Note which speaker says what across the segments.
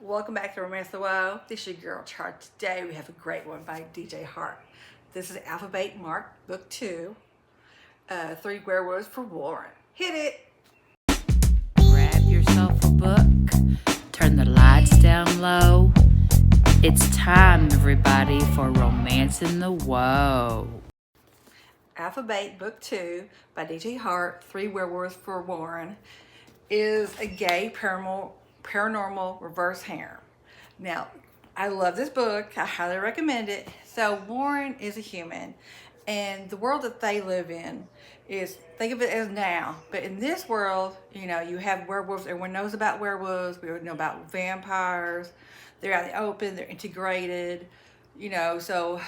Speaker 1: Welcome back to Romance the Woe. This is your girl chart. Today we have a great one by DJ Hart. This is Alphabet Mark, Book 2, 3 Werewolves for Warren. Hit it!
Speaker 2: Grab yourself a book, turn the lights down low. It's time, everybody, for Romance in the Woe.
Speaker 1: Alphabet Book 2 by DJ Hart, 3 Werewolves for Warren, is a gay paranormal reverse harem. Now, I love this book. I highly recommend it. So Warren is a human, and the world that they live in is, think of it as now, but in this world, you have werewolves. Everyone knows about werewolves. We know about vampires. They're out in the open. They're integrated, so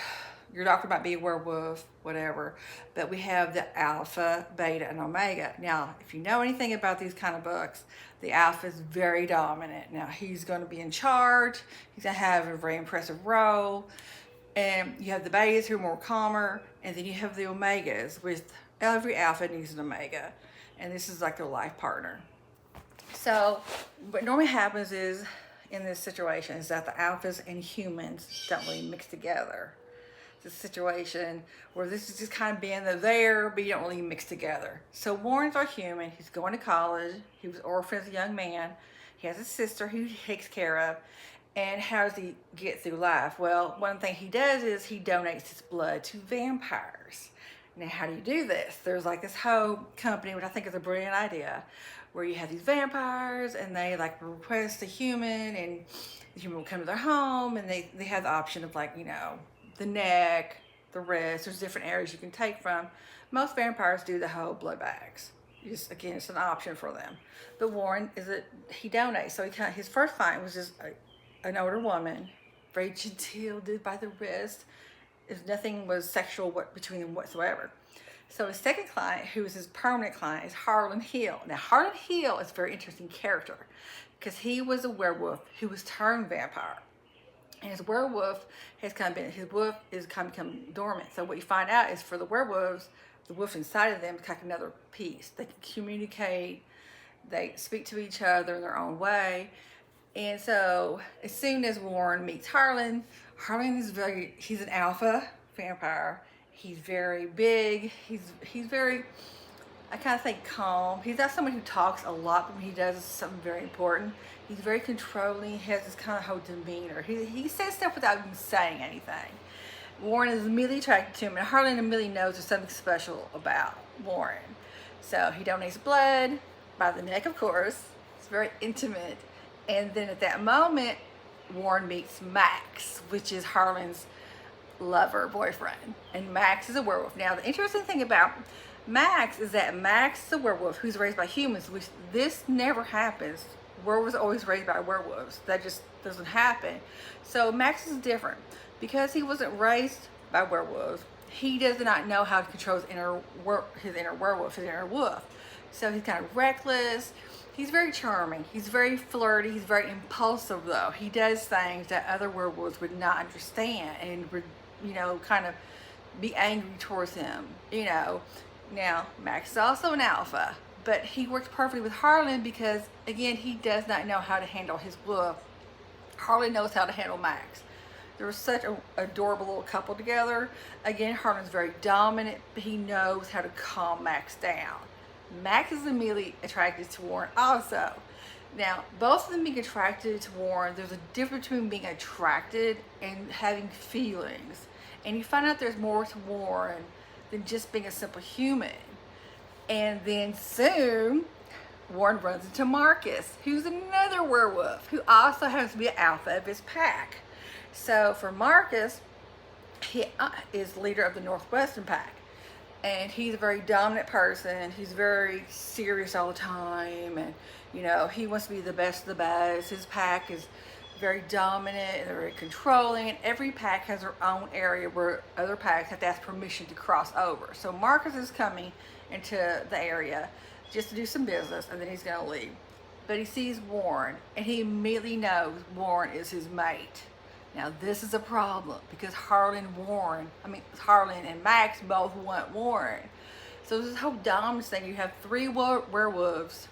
Speaker 1: your doctor might be a werewolf, whatever. But we have the alpha, beta, and omega. Now, if you know anything about these kind of books, the alpha is very dominant. Now, he's going to be in charge. He's going to have a very impressive role. And you have the betas who are more calmer. And then you have the omegas. With every alpha needs an omega. And this is like a life partner. So what normally happens is, in this situation, is that the alphas and humans don't really mix together. It's a situation where this is just kind of being there, but you don't really mix together. So Warren's our human. He's going to college. He was orphaned as a young man. He has a sister who he takes care of. And how does he get through life? Well, one thing he does is he donates his blood to vampires. Now, how do you do this? There's like this whole company, which I think is a brilliant idea, where you have these vampires and they like request a human, and the human will come to their home, and they have the option of the neck, the wrist. There's different areas you can take from. Most vampires do the whole blood bags. Again, it's an option for them. But Warren he donates. So his first client was just an older woman, very genteel, did by the wrist. Nothing was sexual between them whatsoever. So his second client, who is his permanent client, is Harlan Hill. Now, Harlan Hill is a very interesting character because he was a werewolf who was turned vampire. And his wolf is kind of become dormant. So what you find out is, for the werewolves, the wolf inside of them is like another piece. They can communicate, they speak to each other in their own way. And so as soon as Warren meets Harlan he's an alpha vampire. He's very big. He's very, I kind of think, calm. He's not someone who talks a lot, but when he does something very important, he's very controlling. He has this kind of whole demeanor. He says stuff without even saying anything. Warren is immediately attracted to him, and Harlan immediately knows there's something special about Warren. So he donates blood by the neck, of course. It's very intimate. And then at that moment, Warren meets Max, which is Harlan's boyfriend. And Max is a werewolf. Now, the interesting thing about Max is that Max is a werewolf who's raised by humans, which this never happens. Werewolves are always raised by werewolves. That just doesn't happen. So Max is different. Because he wasn't raised by werewolves, he does not know how to control his inner wolf. So he's kind of reckless. He's very charming. He's very flirty. He's very impulsive, though. He does things that other werewolves would not understand and would, kind of be angry towards him, Now, Max is also an alpha, but he works perfectly with Harlan because, again, he does not know how to handle his wolf. Harlan knows how to handle Max. They were such an adorable little couple together. Again, Harlan's very dominant, but he knows how to calm Max down. Max is immediately attracted to Warren also. Now, both of them being attracted to Warren, there's a difference between being attracted and having feelings. And you find out there's more to Warren than just being a simple human. And then soon, Warren runs into Marcus, who's another werewolf, who also happens to be an alpha of his pack. So for Marcus, he is leader of the Northwestern pack. And he's a very dominant person. He's very serious all the time. And, he wants to be the best of the best. His pack is very dominant and very controlling. And every pack has their own area where other packs have to ask permission to cross over. So Marcus is coming into the area just to do some business, and then he's going to leave. But he sees Warren, and he immediately knows Warren is his mate. Now, this is a problem because Harlan and Max both want Warren. So this whole dominance thing, you have 3 werewolves,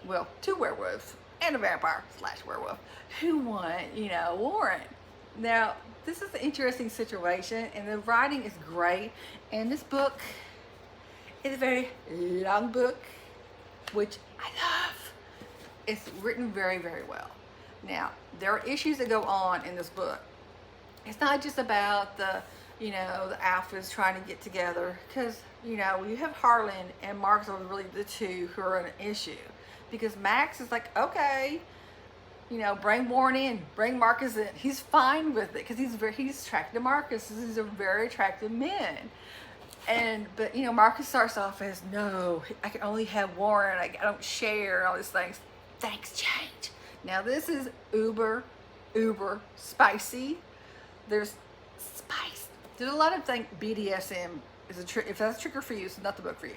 Speaker 1: well, 2 werewolves, and a vampire / werewolf who want, Warren. Now, this is an interesting situation, and the writing is great. And this book is a very long book, which I love. It's written very, very well. Now, there are issues that go on in this book. It's not just about the alphas trying to get together, because, you have Harlan and Marcus are really the two who are an issue. Because Max is like, okay, bring Warren in, bring Marcus in. He's fine with it because he's attracted to Marcus. These are very attractive men. But Marcus starts off as, no, I can only have Warren. I don't share, and all these things. Things change. Now this is uber spicy. There's spice. There's a lot of things. BDSM is if that's a trigger for you, it's not the book for you.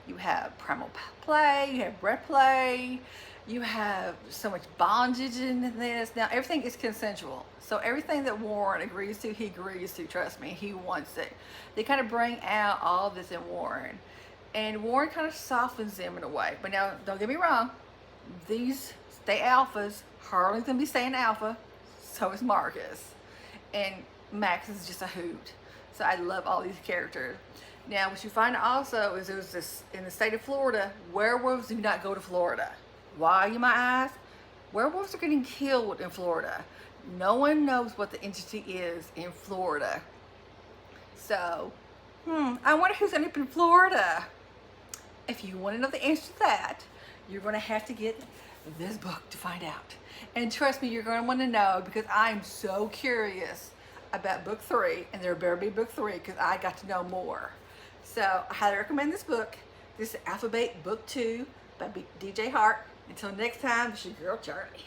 Speaker 1: You have primal play, you have breath play, you have so much bondage in this. Now everything is consensual. So everything that Warren agrees to, he agrees to, trust me, he wants it. They kind of bring out all of this in Warren. And Warren kind of softens them in a way. But now, don't get me wrong, these stay alphas. Harlan's gonna be staying alpha, so is Marcus. And Max is just a hoot. So I love all these characters. Now, what you find also is there's this, in the state of Florida, werewolves do not go to Florida. Why, you might ask? Werewolves are getting killed in Florida. No one knows what the entity is in Florida. So, I wonder who's ended up in Florida. If you want to know the answer to that, you're going to have to get this book to find out. And trust me, you're going to want to know, because I'm so curious about book 3, and there better be book 3 because I got to know more. So I highly recommend this book. This is Alphabet Book 2 by DJ Hart. Until next time, this is your girl Charlie.